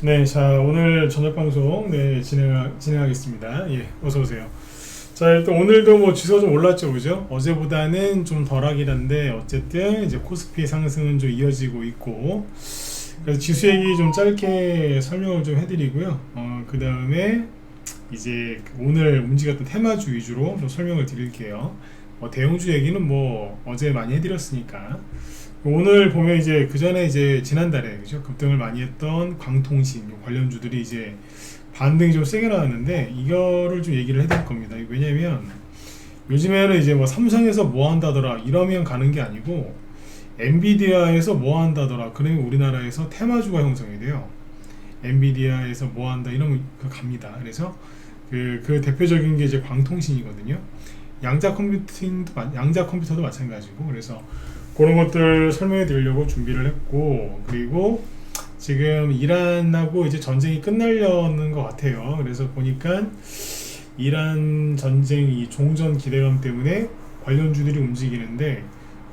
네, 자, 오늘 저녁 방송 진행하겠습니다. 예, 어서 오세요. 자, 일단 오늘도 뭐 지수가 좀 올랐죠, 그죠? 어제보다는 좀 덜하긴 한데 어쨌든 이제 코스피 상승은 좀 이어지고 있고, 그래서 지수 얘기 좀 짧게 설명을 좀 해드리고요. 그 다음에 이제 오늘 움직였던 테마주 위주로 좀 설명을 드릴게요. 대형주 얘기는 뭐 어제 많이 해드렸으니까. 오늘 보면 이제 그 전에 이제 지난달에 그죠, 급등을 많이 했던 광통신 관련주들이 이제 반등이 좀 세게 나왔는데 이거를 좀 얘기를 해드릴 겁니다. 왜냐면 요즘에는 이제 뭐 삼성에서 뭐 한다더라 이러면 가는 게 아니고 엔비디아에서 뭐 한다더라 그러면 우리나라에서 테마주가 형성이 돼요. 엔비디아에서 뭐 한다 이러면 갑니다. 그래서 그 대표적인 게 이제 광통신이거든요. 양자 컴퓨터도 마찬가지고, 그래서 그런 것들 설명해 드리려고 준비를 했고, 그리고 지금 이란하고 이제 전쟁이 끝나려는 것 같아요. 그래서 보니까 이란 전쟁이 종전 기대감 때문에 관련주들이 움직이는데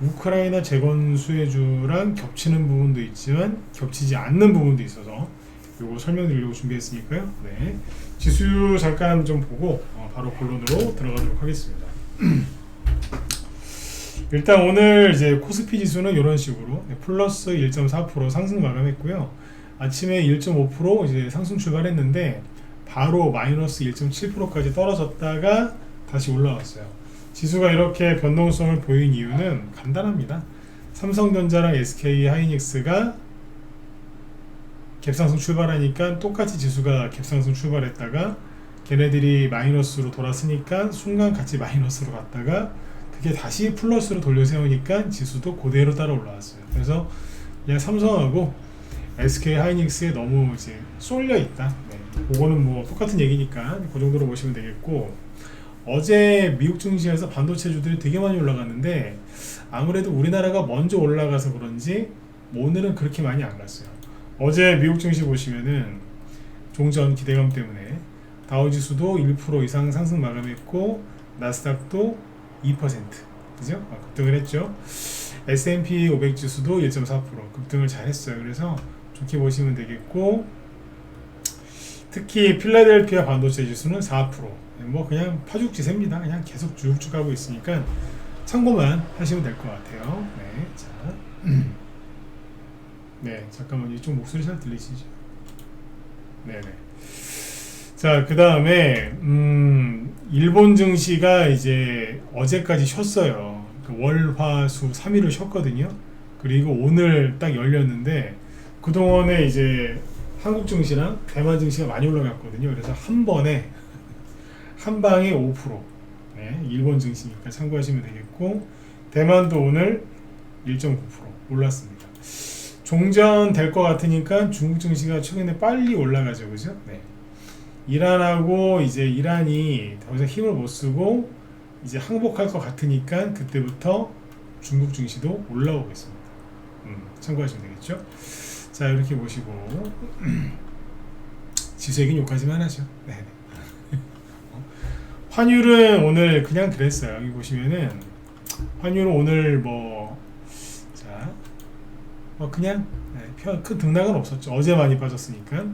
우크라이나 재건 수혜주랑 겹치는 부분도 있지만 겹치지 않는 부분도 있어서 요거 설명드리려고 준비했으니까요. 네, 지수 잠깐 좀 보고 바로 본론으로 들어가도록 하겠습니다. 일단 오늘 이제 코스피 지수는 이런 식으로 플러스 1.4% 상승 마감했고요. 아침에 1.5% 이제 상승 출발했는데 바로 마이너스 1.7%까지 떨어졌다가 다시 올라왔어요. 지수가 이렇게 변동성을 보인 이유는 간단합니다. 삼성전자랑 SK 하이닉스가 갭상승 출발하니까 똑같이 지수가 갭상승 출발했다가 걔네들이 마이너스로 돌았으니까 순간 같이 마이너스로 갔다가 그게 다시 플러스로 돌려 세우니까 지수도 그대로 따라 올라왔어요. 그래서 그냥 삼성하고 SK 하이닉스에 너무 이제 쏠려 있다. 네, 그거는 뭐 똑같은 얘기니까 그 정도로 보시면 되겠고, 어제 미국 증시에서 반도체주들이 되게 많이 올라갔는데 아무래도 우리나라가 먼저 올라가서 그런지 오늘은 그렇게 많이 안 갔어요. 어제 미국 증시 보시면은 종전 기대감 때문에 다우지수도 1% 이상 상승 마감했고 나스닥도 2% 그죠? 급등을 했죠. S&P 500 지수도 1.4% 급등을 잘 했어요. 그래서 좋게 보시면 되겠고, 특히 필라델피아 반도체 지수는 4%. 뭐 그냥 파죽지세입니다. 그냥 계속 쭉쭉 가고 있으니까 참고만 하시면 될 것 같아요. 네, 자, 네, 잠깐만요. 좀 목소리 잘 들리시죠? 네네. 자, 그 다음에 일본 증시가 이제 어제까지 쉬었어요. 월, 화, 수 3일을 쉬었거든요. 그리고 오늘 딱 열렸는데 그동안에 이제 한국 증시랑 대만 증시가 많이 올라갔거든요. 그래서 한 방에 5%. 네, 일본 증시니까 참고하시면 되겠고, 대만도 오늘 1.9% 올랐습니다. 종전 될 것 같으니까 중국 증시가 최근에 빨리 올라가죠, 그죠? 네. 이란하고 이제 이란이 더 이상 힘을 못 쓰고 이제 항복할 것 같으니까 그때부터 중국 증시도 올라오겠습니다. 참고하시면 되겠죠? 자, 이렇게 보시고 지수 얘기는 여기까지만 하죠. 네. 환율은 오늘 그냥 그랬어요. 여기 보시면은 환율은 오늘 뭐 그냥 큰 등락은 없었죠. 어제 많이 빠졌으니까.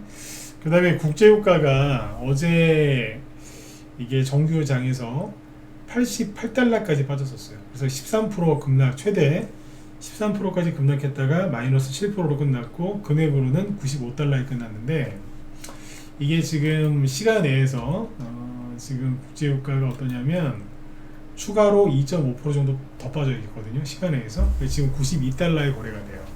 그 다음에 국제유가가 어제 이게 정규장에서 88달러까지 빠졌었어요. 그래서 13% 급락, 최대 13%까지 급락했다가 마이너스 7%로 끝났고 금액으로는 95달러에 끝났는데, 이게 지금 시간 내에서 지금 국제유가가 어떠냐면 추가로 2.5% 정도 더 빠져 있거든요. 시간 내에서. 지금 92달러에 거래가 돼요.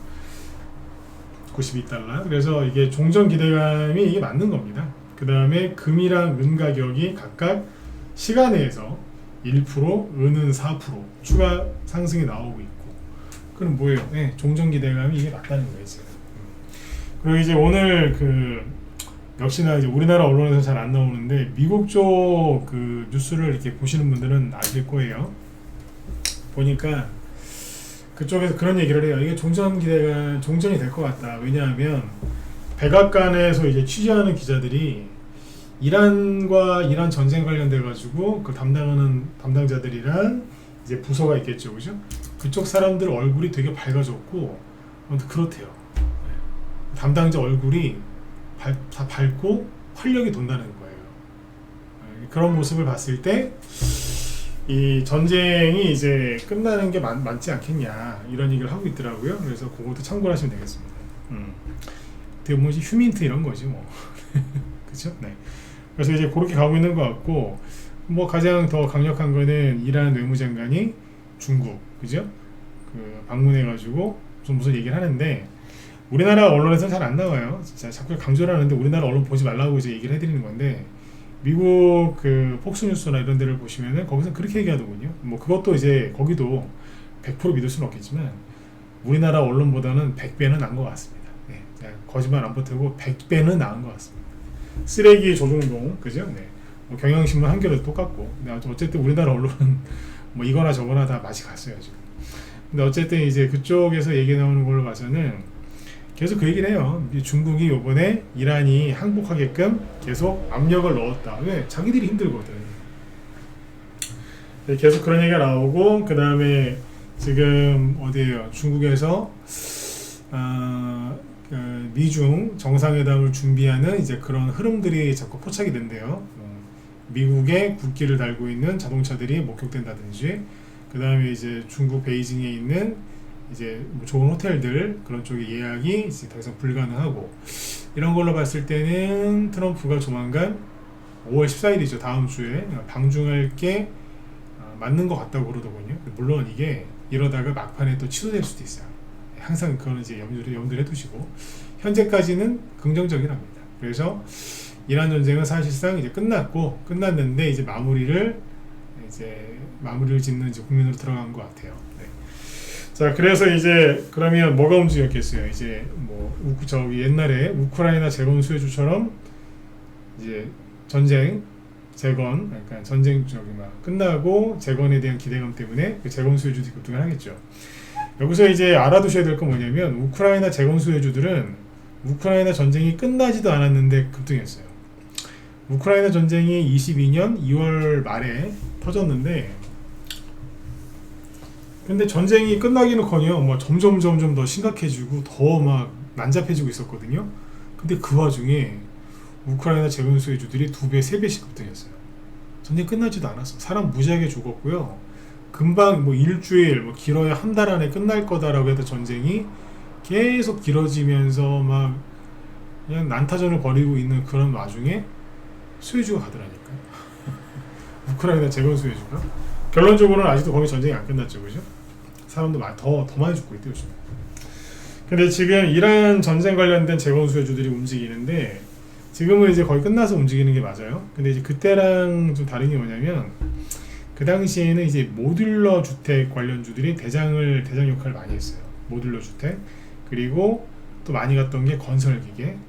92달러. 그래서 이게 종전 기대감이 이게 맞는 겁니다. 그 다음에 금이랑 은 가격이 각각 시간에서 1%, 은은 4% 추가 상승이 나오고 있고, 그럼 뭐예요? 네, 종전 기대감이 이게 맞다는 거예요, 지금. 그리고 이제 오늘 역시나 이제 우리나라 언론에서 잘 안 나오는데 미국 쪽 뉴스를 이렇게 보시는 분들은 아실 거예요. 보니까 그쪽에서 그런 얘기를 해요. 이게 종전이 될 것 같다. 왜냐하면 백악관에서 이제 취재하는 기자들이 이란 전쟁 관련돼 가지고 그 담당하는 담당자들이랑 이제 부서가 있겠죠, 그죠? 그쪽 사람들 얼굴이 되게 밝아졌고 아무튼 그렇대요. 네. 담당자 얼굴이 다 밝고 활력이 돈다는 거예요. 네. 그런 모습을 봤을 때 이 전쟁이 이제 끝나는 게 맞지 않겠냐 이런 얘기를 하고 있더라고요. 그래서 그것도 참고를 하시면 되겠습니다. 되게 뭐지 휴민트 이런 거지 뭐. 그렇죠? 네. 그래서 이제 그렇게 가고 있는 것 같고 뭐 가장 더 강력한 거는 이란 외무장관이 중국 그죠? 그 방문해가지고 좀 무슨 얘기를 하는데 우리나라 언론에서는 잘 안 나와요. 진짜 자꾸 강조를 하는데 우리나라 언론 보지 말라고 이제 얘기를 해드리는 건데 미국 그 폭스뉴스나 이런 데를 보시면은 거기서 그렇게 얘기하더군요. 뭐 그것도 이제 거기도 100% 믿을 수는 없겠지만 우리나라 언론보다는 100배는 나은 것 같습니다. 네. 거짓말 안 보태고 100배는 나은 것 같습니다. 쓰레기 조종동 그죠? 네. 뭐 경향신문 한겨레도 똑같고 근데 어쨌든 우리나라 언론은 뭐 이거나 저거나 다 맛이 갔어요 지금. 근데 어쨌든 이제 그쪽에서 얘기 나오는 걸로 봐서는 계속 그 얘기를 해요. 중국이 이번에 이란이 항복하게끔 계속 압력을 넣었다. 왜? 자기들이 힘들거든. 계속 그런 얘기가 나오고 그 다음에 지금 어디에요? 중국에서 미중 정상회담을 준비하는 이제 그런 흐름들이 자꾸 포착이 된대요. 미국의 국기를 달고 있는 자동차들이 목격된다든지 그 다음에 이제 중국 베이징에 있는 이제 뭐 좋은 호텔들 그런 쪽의 예약이 이제 더 이상 불가능하고 이런 걸로 봤을 때는 트럼프가 조만간 5월 14일이죠 다음 주에 방중할 게 맞는 것 같다고 그러더군요. 물론 이게 이러다가 막판에 또 취소될 수도 있어요. 항상 그거는 이제 염두를 해두시고 현재까지는 긍정적이랍니다. 그래서 이란 전쟁은 사실상 이제 끝났는데 이제 마무리를 짓는 이제 국면으로 들어간 것 같아요. 네. 자, 그래서 이제 그러면 뭐가 움직였겠어요? 이제 뭐 저기 옛날에 우크라이나 재건 수혜주처럼 이제 전쟁 재건, 그러니까 전쟁 저기 막 끝나고 재건에 대한 기대감 때문에 그 재건 수혜주들이 급등을 하겠죠. 여기서 이제 알아두셔야 될 건 뭐냐면 우크라이나 재건 수혜주들은 우크라이나 전쟁이 끝나지도 않았는데 급등했어요. 우크라이나 전쟁이 22년 2월 말에 터졌는데 근데 전쟁이 끝나기는커녕 뭐 점점 더 심각해지고 더 막 난잡해지고 있었거든요. 근데 그 와중에 우크라이나 재건 수혜주들이 2배, 3배씩 급등했어요. 전쟁 끝나지도 않았어. 사람 무지하게 죽었고요. 금방 뭐 일주일, 뭐 길어야 한 달 안에 끝날 거다라고 했던 전쟁이 계속 길어지면서 막 그냥 난타전을 벌이고 있는 그런 와중에 수혜주가 가더라니까. 우크라이나 재건 수혜주가. 결론적으로는 아직도 거기 전쟁이 안 끝났죠, 그죠? 사람도 더 많이 죽고 있대요, 요즘. 근데 지금 이란 전쟁 관련된 재건 수혜주들이 움직이는데 지금은 이제 거의 끝나서 움직이는 게 맞아요. 근데 이제 그때랑 좀 다른 게 뭐냐면 그 당시에는 이제 모듈러 주택 관련주들이 대장 역할을 많이 했어요. 모듈러 주택 그리고 또 많이 갔던 게 건설기계. 네.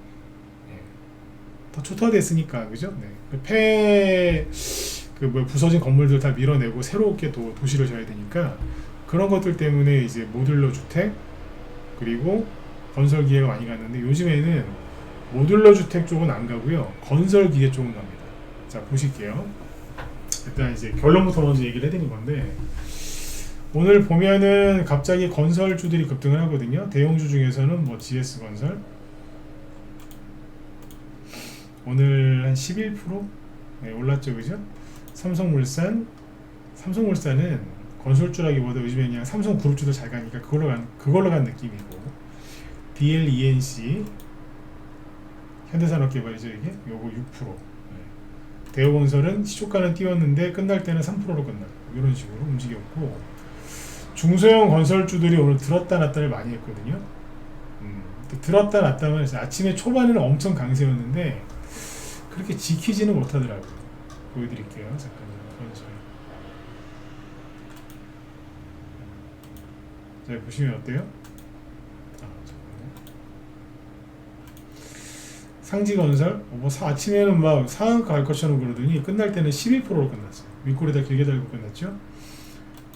더 초토화됐으니까 그죠? 네. 부서진 건물들 다 밀어내고 새롭게 도시를 져야 되니까 그런 것들 때문에 이제 모듈러 주택 그리고 건설 기계가 많이 갔는데 요즘에는 모듈러 주택 쪽은 안 가고요 건설 기계 쪽은 갑니다. 자 보실게요. 일단 이제 결론부터 먼저 얘기를 해드린 건데 오늘 보면은 갑자기 건설주들이 급등을 하거든요. 대형주 중에서는 뭐 GS건설 오늘 한 11% 네, 올랐죠, 그죠? 삼성물산은 건설주라기보다 요즘에 그냥 삼성그룹주도 잘 가니까 그걸로 간 느낌이고 DLENC 현대산업개발이죠 이게 요거 6%. 네. 대우건설은 시초가는 띄웠는데 끝날 때는 3%로 끝나고 이런 식으로 움직였고 중소형 건설주들이 오늘 들었다 놨다를 많이 했거든요. 들었다 놨다면 아침에 초반에는 엄청 강세였는데 그렇게 지키지는 못하더라고요. 보여드릴게요. 잠깐만요. 건설. 자, 보시면 어때요? 상지건설 아침에는 막 상한가 갈 것처럼 그러더니 끝날 때는 11%로 끝났어요. 윗골에다 길게 달고 끝났죠.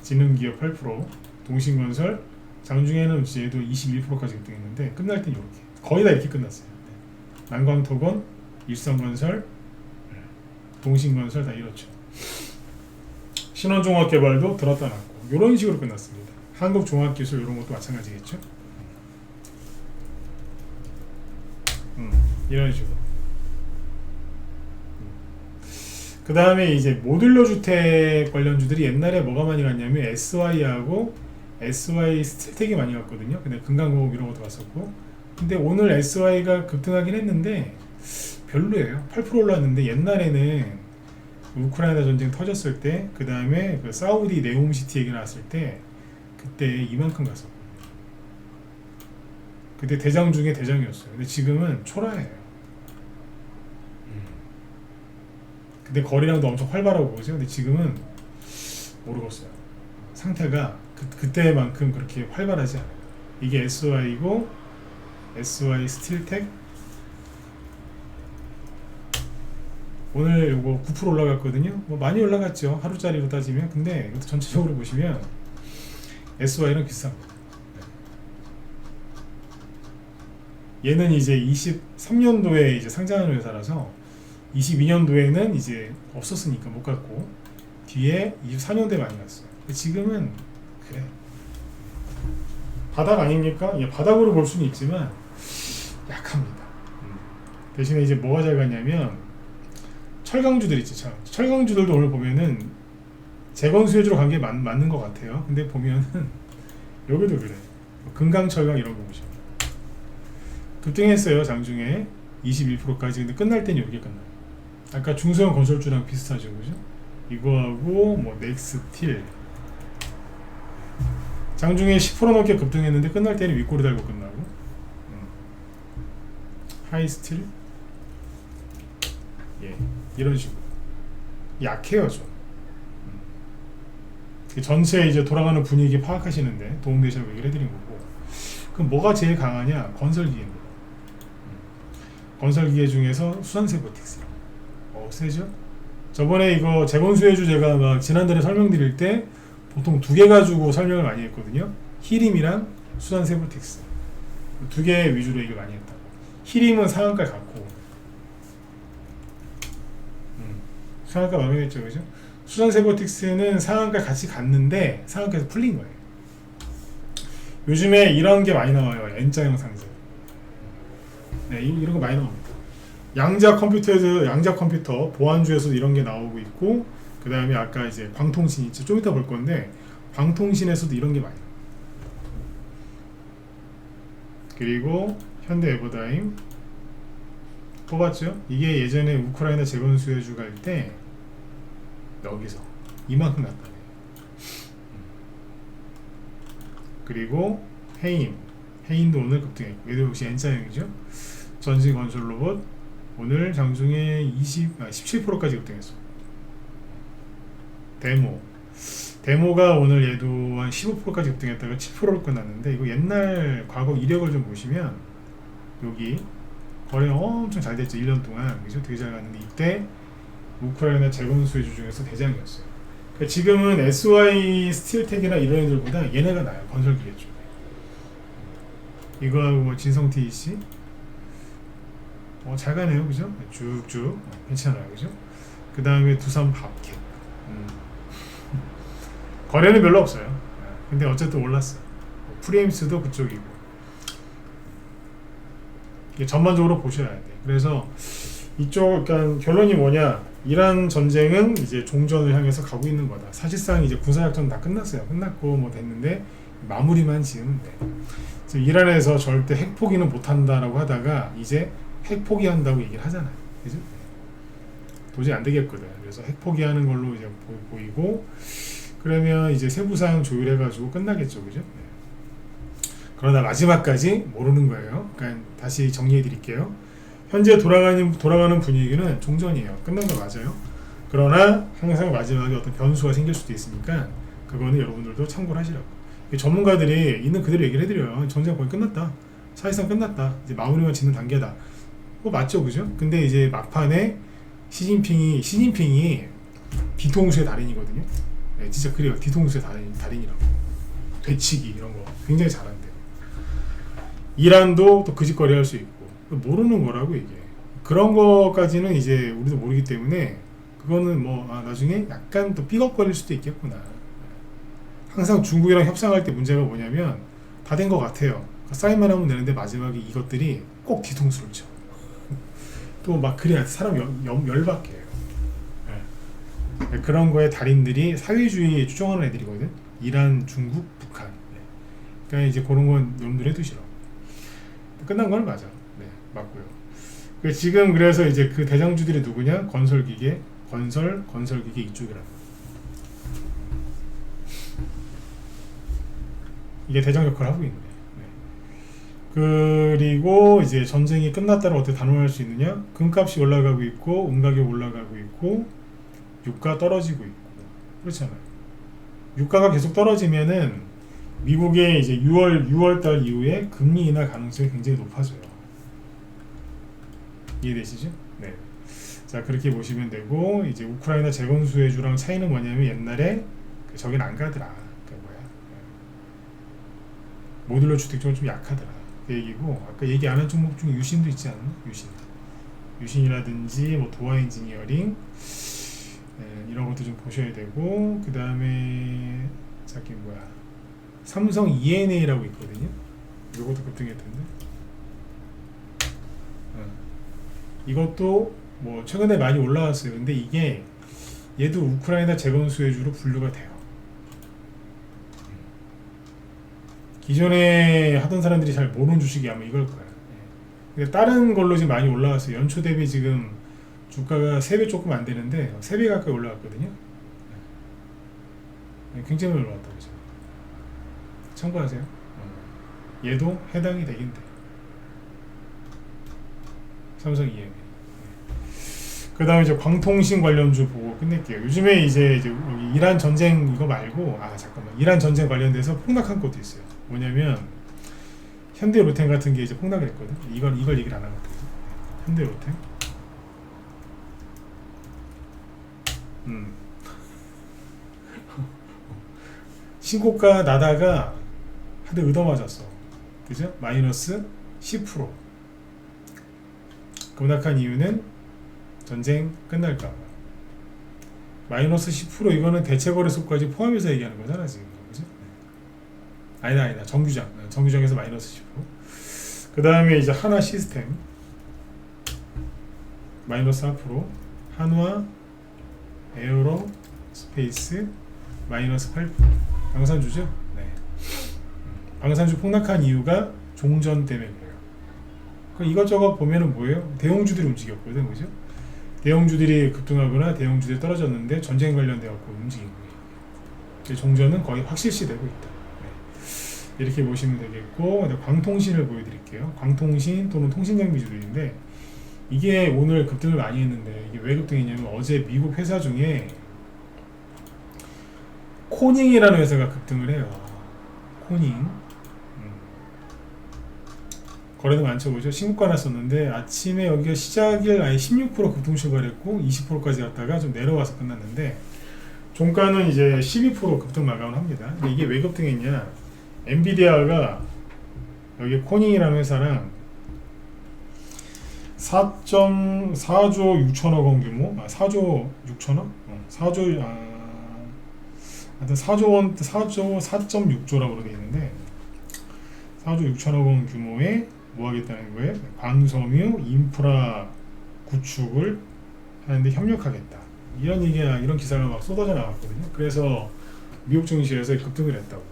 지능기업 8%, 동신건설 장중에는 얘도 21%까지 급등했는데 끝날 땐 이렇게 거의 다 이렇게 끝났어요. 난광토건, 일성건설, 동신건설 다 이렇죠. 신원종합개발도 들었다 놨고 이런 식으로 끝났습니다. 한국종합기술 이런 것도 마찬가지겠죠. 이런 식으로. 그 다음에 이제 모듈러 주택 관련주들이 옛날에 뭐가 많이 갔냐면 SY하고 SY 스틸텍이 많이 갔거든요. 근데 금강공업 이런 것도 갔었고. 근데 오늘 SY가 급등하긴 했는데 별로예요. 8% 올랐는데 옛날에는 우크라이나 전쟁 터졌을 때, 그 다음에 그 사우디 네옴시티 얘기 나왔을 때 그때 이만큼 갔었고. 그때 대장 중에 대장이었어요. 근데 지금은 초라해요. 근데 거래량도 엄청 활발하고 보죠. 근데 지금은 모르겠어요. 상태가 그때만큼 그렇게 활발하지 않아요. 이게 SY고 SY 스틸텍 오늘 요거 9% 올라갔거든요. 뭐 많이 올라갔죠. 하루짜리로 따지면. 근데 이것도 전체적으로 보시면 SY랑 비슷합니다. 얘는 이제 23년도에 이제 상장하는 회사라서 22년도에는 이제 없었으니까 못 갔고 뒤에 24년도에 많이 갔어요. 지금은 그래 바닥 아닙니까? 예, 바닥으로 볼 수는 있지만 약합니다. 대신에 이제 뭐가 잘 갔냐면 철강주들 있죠. 철강주들도 오늘 보면은 재건수혜주로 간 게 맞는 것 같아요. 근데 보면은 여기도 그래. 금강철강 이런 거 보시면 급등했어요. 장중에 21%까지. 근데 끝날 땐 여기 끝나요. 아까 중소형 건설주랑 비슷하죠, 그죠? 이거하고 뭐 넥스틸 장중에 10% 넘게 급등했는데 끝날 때는 윗꼬리 달고 끝나고. 하이스틸 예, 이런 식으로 약해요 좀. 전체 이제 돌아가는 분위기 파악하시는데 도움되시라고 얘기를 해드린 거고. 그럼 뭐가 제일 강하냐? 건설기계입니다. 건설기계 중에서 수산세보틱스 세죠? 저번에 이거 재건수혜주 제가 막 지난달에 설명드릴 때 보통 2개 가지고 설명을 많이 했거든요. 히림이랑 수산세보틱스 2개 위주로 얘기를 많이 했다고. 히림은 상한가 갔고 상한가 마감했죠, 그죠? 수산세보틱스는 상한가 같이 갔는데 상한가에서 풀린 거예요. 요즘에 이런 게 많이 나와요. N자형 상승. 네, 이런 거 많이 나옵니다. 양자 컴퓨터 보안주에서도 이런 게 나오고 있고, 그 다음에 아까 이제 광통신 있죠. 좀 이따 볼 건데 광통신에서도 이런 게 많이 나와요. 그리고 현대에버다임 뽑았죠. 이게 예전에 우크라이나 재건수혜주 갈 때 여기서 이만큼 났다. 그리고 해인도 오늘 급등했고, 얘도 역시 N자형이죠. 전지건설로봇 오늘 장중에 17%까지 급등했어. 데모가 오늘 얘도 한 15%까지 급등했다가 7%로 끝났는데, 이거 옛날 과거 이력을 좀 보시면 여기 거래 엄청 잘 됐죠. 1년 동안. 그죠? 되게 잘 갔는데 이때 우크라이나 재건수혜주 중에서 대장이었어요. 그러니까 지금은 SY 스틸텍이나 이런 애들보다 얘네가 나아요. 건설기계 쪽에. 이거하고 뭐 진성TEC 잘 가네요, 그죠? 쭉쭉 괜찮아요, 그죠? 그 다음에 두산밥켓 거래는 별로 없어요. 근데 어쨌든 올랐어요. 프리엠스도 그쪽이고. 이게 전반적으로 보셔야 돼. 그래서 이쪽 그러니까 결론이 뭐냐? 이란 전쟁은 이제 종전을 향해서 가고 있는 거다. 사실상 이제 군사작전 다 끝났어요. 끝났고 뭐 됐는데 마무리만 지으면 돼. 지금 이란에서 절대 핵 포기는 못한다라고 하다가 이제 핵 포기한다고 얘기를 하잖아요. 그죠? 도저히 안 되겠거든. 그래서 핵 포기하는 걸로 이제 보이고, 그러면 이제 세부사항 조율해가지고 끝나겠죠, 그죠? 그러다 마지막까지 모르는 거예요. 그러니까 다시 정리해 드릴게요. 현재 돌아가는 분위기는 종전이에요. 끝난 거 맞아요. 그러나 항상 마지막에 어떤 변수가 생길 수도 있으니까 그거는 여러분들도 참고를 하시라고. 전문가들이 있는 그대로 얘기를 해드려요. 전쟁 거의 끝났다. 사실상 끝났다. 이제 마무리만 짓는 단계다. 맞죠, 그죠? 근데 이제 막판에 시진핑이 뒤통수의 달인이거든요. 네, 진짜 그래요. 뒤통수의 달인이라고. 되치기 이런 거 굉장히 잘한대요. 이란도 또 그 짓거리 할 수 있고. 모르는 거라고 이게. 그런 거까지는 이제 우리도 모르기 때문에 그거는 뭐 나중에 약간 또 삐걱거릴 수도 있겠구나. 항상 중국이랑 협상할 때 문제가 뭐냐면 다 된 것 같아요. 그러니까 사인만 하면 되는데 마지막에 이것들이 꼭 뒤통수를 쳐. 또 막 그래야 사람 열받게 해요. 네. 그런 거에 달인들이 사회주의에 추종하는 애들이거든. 이란, 중국, 북한. 네. 그러니까 이제 그런 건 염두에 두시라고. 끝난 건 맞아. 네, 맞고요. 지금 그래서 이제 그 대장주들이 누구냐? 건설기계, 건설기계 이쪽이라고. 이게 대장 역할을 하고 있는 거예요. 네. 그리고 이제 전쟁이 끝났다를 어떻게 단언할 수 있느냐? 금값이 올라가고 있고, 은가격 올라가고 있고, 유가 떨어지고 있고, 그렇잖아요. 유가가 계속 떨어지면은 미국의 이제 6월달 이후에 금리 인하 가능성이 굉장히 높아져요. 이해되시죠? 네. 자, 그렇게 보시면 되고, 이제 우크라이나 재건 수혜주랑 차이는 뭐냐면 옛날에 저긴 안 가더라. 모듈러 주택 쪽은 좀 약하더라. 그 얘기고, 아까 얘기 안 한 종목 중에 유신도 있지 않나? 유신이라든지 뭐 도화 엔지니어링, 네, 이런 것도 좀 보셔야 되고, 그 다음에 저기 뭐야, 삼성 ENA라고 있거든요. 이것도 급등했던데. 이것도 뭐 최근에 많이 올라왔어요. 근데 이게 얘도 우크라이나 재건 수혜주로 분류가 돼요. 기존에 하던 사람들이 잘 모르는 주식이 아마 이걸 거예요. 근데 다른 걸로 지금 많이 올라왔어요. 연초 대비 지금 주가가 3배 조금 안 되는데 3배 가까이 올라왔거든요. 굉장히 올라왔다고 그죠. 참고하세요. 얘도 해당이 되긴 돼. 삼성 EMA. 그 다음에 이제 광통신 관련주 보고 끝낼게요. 요즘에 이제 여기 이란 전쟁 이거 말고, 잠깐만. 이란 전쟁 관련돼서 폭락한 것도 있어요. 뭐냐면, 현대로템 같은 게 이제 폭락을 했거든. 이걸 얘기를 안 하거든. 현대로템. 신고가 나다가 한대 얻어맞았어. 그죠? 마이너스 10%. 급락한 이유는 전쟁 끝날까 봐. 마이너스 10% 이거는 대체거래소까지 포함해서 얘기하는 거잖아 지금. 그죠? 아니다. 정규장에서 마이너스 10%. 그 다음에 이제 하나 시스템 마이너스 4%. 한화 에어로 스페이스 마이너스 8%. 방산주죠? 네. 방산주 폭락한 이유가 종전 때문에 그래요. 그러니까 이것저것 보면은 뭐예요? 대형주들이 움직였거든, 그죠? 대형주들이 급등하거나 대형주들이 떨어졌는데 전쟁 관련돼 갖고 움직인 거예요. 종전은 거의 확실시되고 있다. 네. 이렇게 보시면 되겠고, 광통신을 보여드릴게요. 광통신 또는 통신장비주들인데 이게 오늘 급등을 많이 했는데 이게 왜 급등했냐면 어제 미국 회사 중에 코닝이라는 회사가 급등을 해요. 코닝. 거래도 많죠, 그죠? 신고가 났었는데 아침에 여기가 시작일 아예 16% 급등 출발했고 20%까지 갔다가 좀 내려와서 끝났는데 종가는 이제 12% 급등 마감을 합니다. 근데 이게 왜 급등했냐? 엔비디아가 여기 코닝이라는 회사랑 4.4조 6천억 원 규모, 4조 6천억? 4조 원, 4.6조라고 그러게 있는데 4조 6천억 원 규모의 뭐 하겠다는 거예요? 광섬유 인프라 구축을 하는데 협력하겠다. 이런 기사가 막 쏟아져 나왔거든요. 그래서 미국 증시에서 급등을 했다고.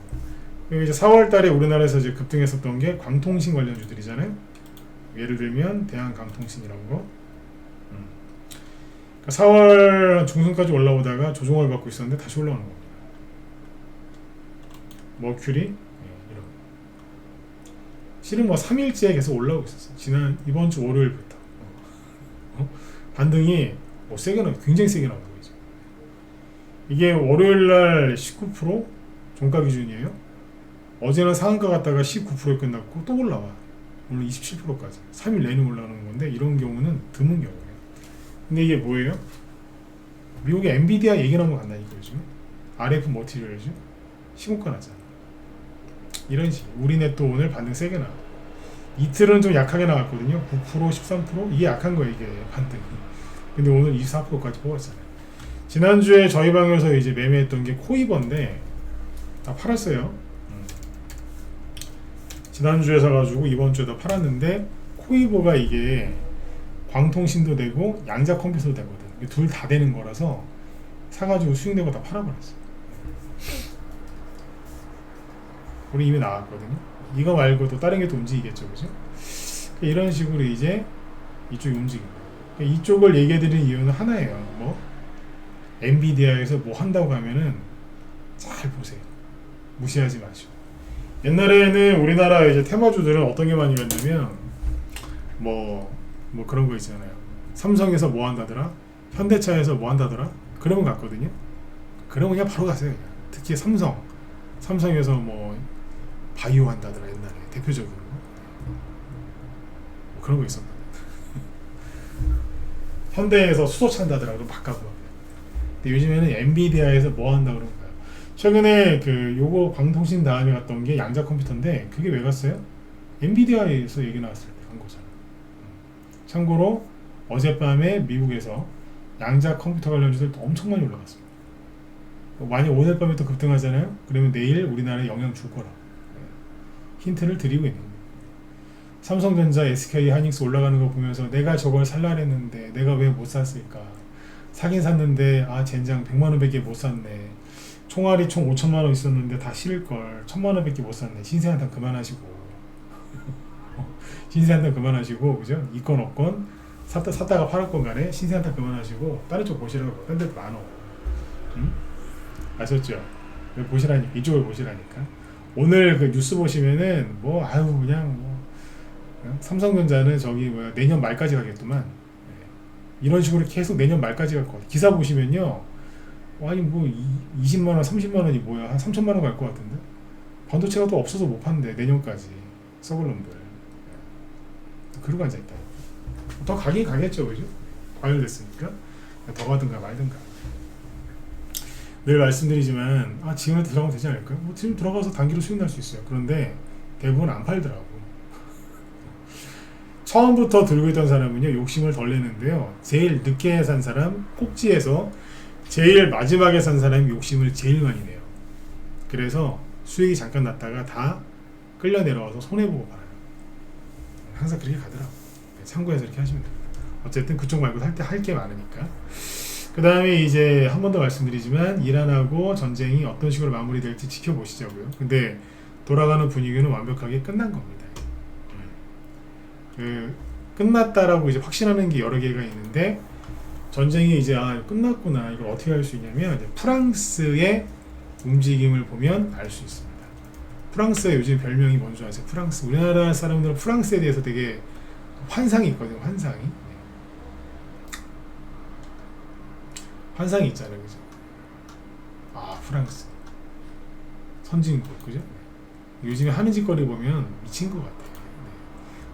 그리고 이제 4월 달에 우리나라에서 이제 급등했었던 게 광통신 관련주들이잖아요. 예를 들면 대한강통신이라는 거. 그러니까 4월 중순까지 올라오다가 조정을 받고 있었는데 다시 올라오는 겁니다. 머큐리 실은 뭐 3일째 계속 올라오고 있었어요. 이번 주 월요일부터. 반등이 굉장히 세게 나오는 거죠. 이게 월요일날 19% 종가 기준이에요. 어제는 상한가 갔다가 19%에 끝났고 또 올라와. 오늘 27%까지. 3일 내내 올라오는 건데 이런 경우는 드문 경우예요. 근데 이게 뭐예요? 미국의 엔비디아 얘기 나온 거 같나니까 요즘. RF 머티리얼이죠. 신고가 났잖아. 이런 식. 우리네 또 오늘 반등 세게 나. 이틀은 좀 약하게 나왔거든요. 9%, 13% 이게 약한 거예요, 이게 반등이. 근데 오늘 24%까지 뽑았잖아요. 지난주에 저희 방에서 이제 매매했던 게 코이버인데 다 팔았어요. 지난주에 사가지고 이번주에도 팔았는데 코이보가 이게 광통신도 되고 양자 컴퓨터도 되거든. 둘 다 되는 거라서 사가지고 수익내고 다 팔아버렸어. 우리 이미 나왔거든요. 이거 말고도 다른 게 또 움직이겠죠, 그죠? 이런 식으로 이제 이쪽이 움직입니다. 이쪽을 얘기해드리는 이유는 하나예요. 뭐 엔비디아에서 뭐 한다고 하면은 잘 보세요. 무시하지 마시고. 옛날에는 우리나라 이제 테마주들은 어떤 게 많이 갔냐면 뭐 그런 거 있잖아요. 삼성에서 뭐 한다더라, 현대차에서 뭐 한다더라, 그러면 갔거든요. 그러면 그냥 바로 가세요. 그냥. 특히 삼성에서 뭐 바이오 한다더라, 옛날에 대표적으로 뭐 그런 거 있었거든. 현대에서 수소차 한다더라, 그럼 바꿔고. 근데 요즘에는 엔비디아에서 뭐 한다 그런 거야. 최근에 그 요거 광통신 다음에 갔던 게 양자 컴퓨터인데 그게 왜 갔어요? 엔비디아에서 얘기 나왔을 때 간 거잖아. 참고로 어젯밤에 미국에서 양자 컴퓨터 관련주들 엄청 많이 올라갔습니다. 만약 오늘 밤에 또 급등하잖아요? 그러면 내일 우리나라에 영향 줄 거라. 힌트를 드리고 있는 거예요. 삼성전자, SK 하이닉스 올라가는 거 보면서 내가 저걸 살라 했는데 내가 왜 못 샀을까? 사긴 샀는데 젠장 100만원 밖에 못 샀네. 총알이 총 5천만원 있었는데 다 실을걸. 1000만원 밖에 못 샀네. 신세한탄 그만하시고 신세한탄 그만하시고, 그죠? 있건 없건 샀다가 팔았건 간에 신세한탄 그만하시고 다른 쪽 보시라고. 딴 데도 많어. 응? 아셨죠? 보시라니까. 이쪽을 보시라니까. 오늘 그 뉴스 보시면은 그냥 삼성전자는 저기 내년 말까지 가겠구만. 이런 식으로 계속 내년 말까지 갈 것 같아. 기사 보시면요, 아니 20만원 30만원이 뭐야, 한 3천만원 갈 것 같은데. 반도체가 또 없어서 못 판대, 내년까지. 썩을 놈들. 그러고 앉아있다. 더 가긴 가겠죠, 그죠? 과열됐으니까 더 가든가 말든가. 늘 말씀드리지만 지금은 들어가면 되지 않을까요? 지금 들어가서 단기로 수익 날 수 있어요. 그런데 대부분 안 팔더라고. 처음부터 들고 있던 사람은요, 욕심을 덜 내는데요, 제일 늦게 산 사람, 꼭지에서 제일 마지막에 산 사람이 욕심을 제일 많이 내요. 그래서 수익이 잠깐 났다가 다 끌려 내려와서 손해보고 팔아요. 항상 그렇게 가더라고. 참고해서 이렇게 하시면 됩니다. 어쨌든 그쪽 말고 할 게 많으니까. 그 다음에 이제 한 번 더 말씀드리지만, 이란하고 전쟁이 어떤 식으로 마무리될지 지켜보시자고요. 근데 돌아가는 분위기는 완벽하게 끝난 겁니다. 끝났다라고 이제 확신하는 게 여러 개가 있는데, 전쟁이 이제 끝났구나, 이걸 어떻게 할 수 있냐면 이제 프랑스의 움직임을 보면 알 수 있습니다. 프랑스의 요즘 별명이 뭔지 아세요? 프랑스. 우리나라 사람들은 프랑스에 대해서 되게 환상이 있거든요. 환상이 있잖아요, 그죠? 프랑스 선진국, 그죠? 요즘에 하는 짓거리 보면 미친 것 같아요.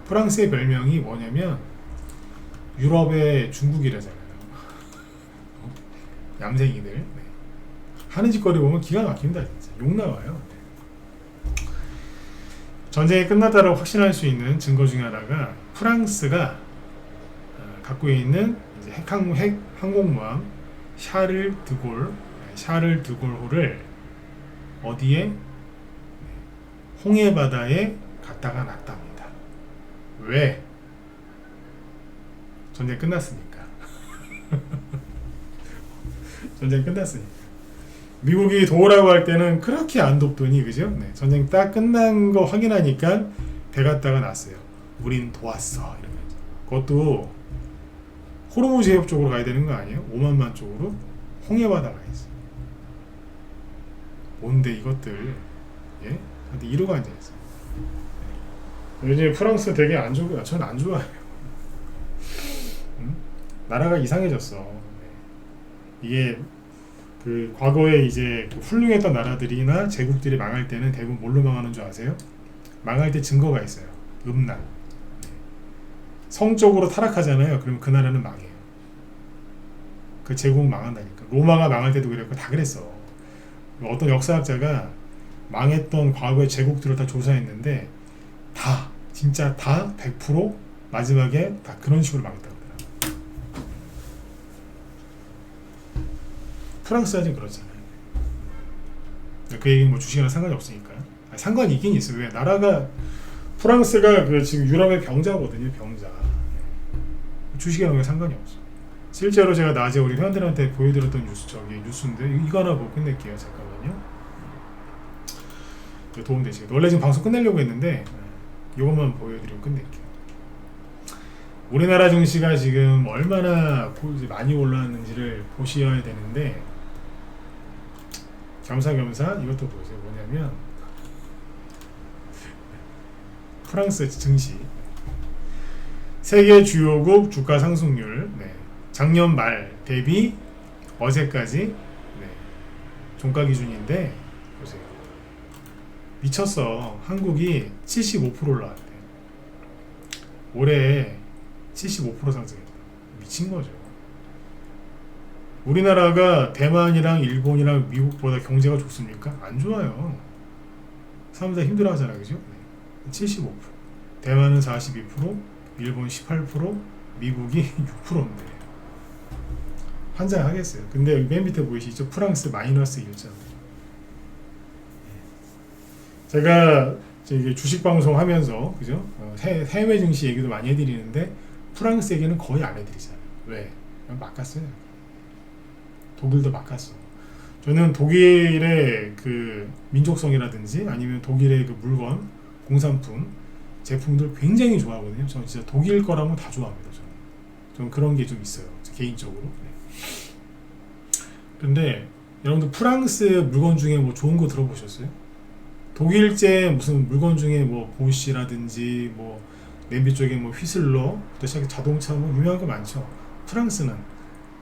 프랑스의 별명이 뭐냐면 유럽의 중국이라잖아요. 얌생이들. 하는 짓거리 보면 기가 막힙니다. 진짜 욕 나와요. 전쟁이 끝났다고 확신할 수 있는 증거 중에 하나가 프랑스가 갖고 있는 이제 핵 항공모함 샤를 드골호를 어디에? 홍해 바다에 갖다가 놨답니다. 왜? 전쟁 끝났으니까. 전쟁 끝났으니까. 미국이 도우라고 할 때는 그렇게 안 돕더니, 그죠? 전쟁 딱 끝난 거 확인하니까 배 갖다가 놨어요. 우린 도왔어, 이러면서. 그것도 호르무즈 해협 쪽으로 가야 되는 거 아니에요? 오만만 쪽으로? 홍해바다 가야지. 뭔데 이것들? 예? 근데 이러고 앉아있어요. 요즘 프랑스 되게 안 좋고요. 저는 안 좋아해요. 나라가 이상해졌어. 이게 그 과거에 이제 그 훌륭했던 나라들이나 제국들이 망할 때는 대부분 뭘로 망하는 줄 아세요? 망할 때 증거가 있어요. 음란. 성적으로 타락하잖아요. 그러면 그 나라는 망해요. 그 제국 망한다니까. 로마가 망할 때도 그랬고 다 그랬어. 어떤 역사학자가 망했던 과거의 제국들을 다 조사했는데 진짜 다 100% 마지막에 다 그런 식으로 망했다고 하더라고요. 프랑스가 지금 그렇잖아요. 그 얘기는 뭐 주식이랑 상관이 없으니까. 상관이 있긴 있어요. 왜? 나라가 프랑스가 그 지금 유럽의 병자거든요. 병자. 주식이랑 상관이 없어. 실제로 제가 낮에 우리 회원들한테 보여드렸던 뉴스인데 이거 하나 보고 끝낼게요. 잠깐만요. 도움되시겠다. 원래 지금 방송 끝내려고 했는데 이것만 보여드리고 끝낼게요. 우리나라 증시가 지금 얼마나 많이 올라왔는지를 보셔야 되는데 겸사겸사 이것도 보세요. 뭐냐면 프랑스 증시 세계 주요국 주가 상승률 작년 말 대비 어제까지 종가 기준인데 보세요. 미쳤어. 한국이 75% 올라왔대. 올해 75% 상승했다. 미친 거죠. 우리나라가 대만이랑 일본이랑 미국보다 경제가 좋습니까? 안 좋아요. 사람들 힘들어 하잖아, 그죠? 75%. 대만은 42%, 일본 18%, 미국이 6%인데. 환장하겠어요. 근데 맨 밑에 보이시죠? 프랑스 마이너스 1점. 제가 이게 주식 방송 하면서, 그죠? 해외 증시 얘기도 많이 해드리는데, 프랑스 얘기는 거의 안 해드리잖아요. 왜? 막 갔어요. 독일도 막 갔어. 저는 독일의 그 민족성이라든지 아니면 독일의 그 물건, 공산품, 제품들 굉장히 좋아하거든요. 저는 진짜 독일 거라면 다 좋아합니다. 저는 그런 게 좀 있어요. 개인적으로. 근데 여러분들 프랑스 물건 중에 뭐 좋은 거 들어보셨어요? 독일제 무슨 물건 중에 뭐 보쉬라든지 뭐 냄비 쪽에 뭐 휘슬러부터 시작해 자동차 뭐 유명한 거 많죠. 프랑스는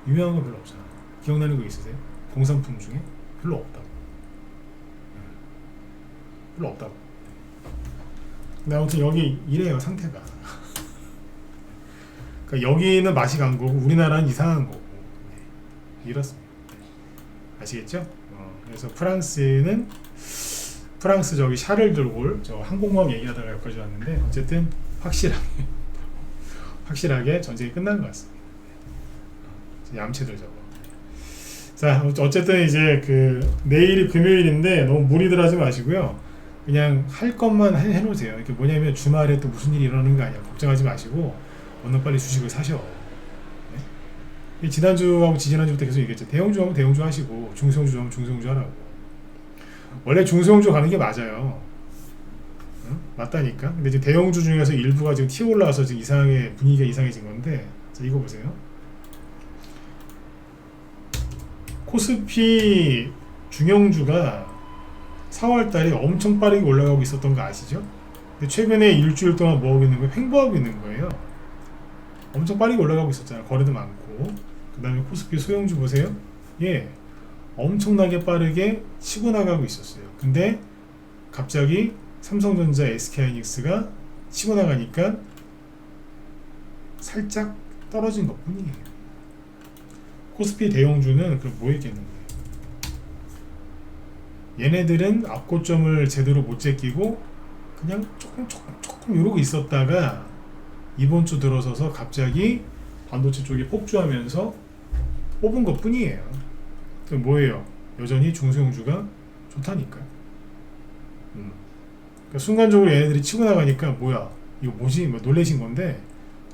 유명한 거 별로 없잖아. 기억나는 거 있으세요? 공산품 중에 별로 없다고. 별로 없다고. 근데 아무튼 여기 이래요, 상태가. 그러니까 여기는 맛이 간 거고 우리나라는 이상한 거고. 이렇습니다. 아시겠죠? 그래서 프랑스는 프랑스 저기 샤를드골 저 항공모함 얘기하다가 여기까지 왔는데 어쨌든 확실하게 전쟁이 끝난 것 같습니다. 얌체들 저거. 자, 어쨌든 이제 그 내일이 금요일인데 너무 무리들 하지 마시고요. 그냥 할 것만 해놓으세요. 이게 뭐냐면 주말에 또 무슨 일이 일어나는 거 아니야. 걱정하지 마시고 오늘 빨리 주식을 사셔. 네? 지난주하고 지지난주부터 계속 얘기했죠. 대형주 하면 대형주 하시고 중소형주 하면 중소형주 하라고. 원래 중소형주 가는 게 맞아요. 응? 맞다니까. 근데 이제 대형주 중에서 일부가 지금 튀어 올라와서 지금 이상하게 분위기가 이상해진 건데, 자 이거 보세요. 코스피 중형주가 4월달에 엄청 빠르게 올라가고 있었던 거 아시죠? 근데 최근에 일주일 동안 뭐 하고 있는 거예요? 횡보하고 있는 거예요. 엄청 빠르게 올라가고 있었잖아요. 거래도 많고. 그 다음에 코스피 소형주 보세요. 예, 엄청나게 빠르게 치고 나가고 있었어요. 근데 갑자기 삼성전자, SK하이닉스가 치고 나가니까 살짝 떨어진 것 뿐이에요. 코스피 대형주는 그럼 뭐 했겠는데? 얘네들은 앞고점을 제대로 못 제끼고 그냥 조금 이러고 있었다가 이번 주 들어서서 갑자기 반도체 쪽에 폭주하면서 뽑은 것 뿐이에요. 그럼 뭐예요? 여전히 중소형주가 좋다니까. 그러니까 순간적으로 얘네들이 치고 나가니까 뭐야 이거 뭐지? 뭐 놀라신 건데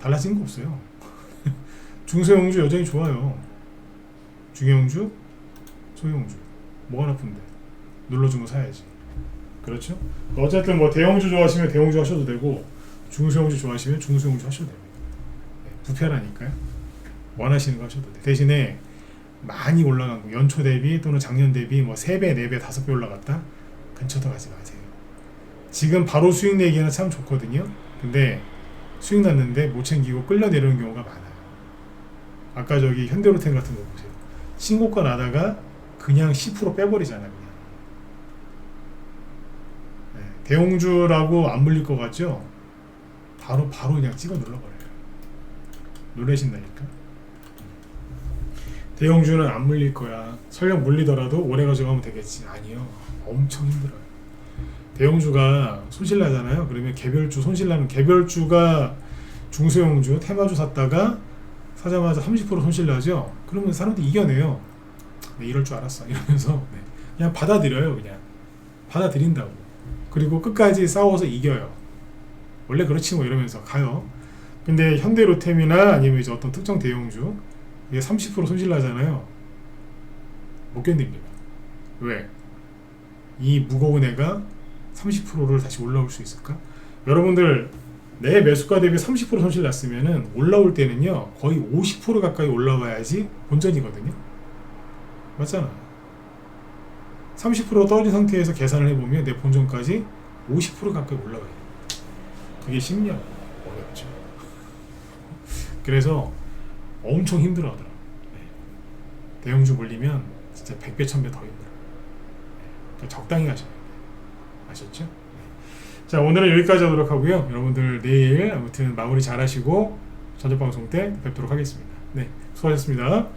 달라진 거 없어요. 중소형주 여전히 좋아요. 중형주, 소형주 뭐가 나쁜데? 눌러주면 사야지. 그렇죠? 어쨌든 뭐 대형주 좋아하시면 대형주 하셔도 되고 중소형주 좋아하시면 중소형주 하셔도 됩니다. 네, 부패라니까요. 원하시는 거 하셔도 돼. 대신에 많이 올라간 거 연초 대비 또는 작년 대비 뭐 3배, 4배, 5배 올라갔다? 근처도 가지 마세요. 지금 바로 수익 내기에는 참 좋거든요. 근데 수익 났는데 못 챙기고 끌려 내려오는 경우가 많아요. 아까 저기 현대로템 같은 거 보세요. 신고가 나다가 그냥 10% 빼버리잖아요. 그냥. 네, 대형주라고 안 물릴 것 같죠? 바로 그냥 찍어 눌러버려요. 놀라신다니까. 대형주는 안 물릴 거야. 설령 물리더라도 오래 가져가면 되겠지. 아니요. 엄청 힘들어요. 대형주가 손실나잖아요. 그러면 개별주 손실나는 개별주가 중소형주 테마주 샀다가 사자마자 30% 손실나죠. 그러면 사람들이 이겨내요. 네, 이럴 줄 알았어. 이러면서 그냥 받아들여요. 그냥 받아들인다고. 그리고 끝까지 싸워서 이겨요. 원래 그렇지 뭐 이러면서 가요. 근데 현대로템이나 아니면 이제 어떤 특정 대형주 이게 30% 손실 나잖아요. 못 견딥니다. 왜? 이 무거운 애가 30%를 다시 올라올 수 있을까? 여러분들 내 매수가 대비 30% 손실 났으면은 올라올 때는요 거의 50% 가까이 올라와야지 본전이거든요. 맞잖아. 30% 떨어진 상태에서 계산을 해보면 내 본전까지 50% 가까이 올라가야 돼. 그게 10년 어렵죠. 그래서 엄청 힘들어하더라고요. 대형주 물리면 진짜 100배 1000배 더 힘들어요. 그러니까 적당히 가셔야 돼요. 아셨죠? 자, 오늘은 여기까지 하도록 하고요. 여러분들 내일 아무튼 마무리 잘 하시고 저녁방송 때 뵙도록 하겠습니다. 네, 수고하셨습니다.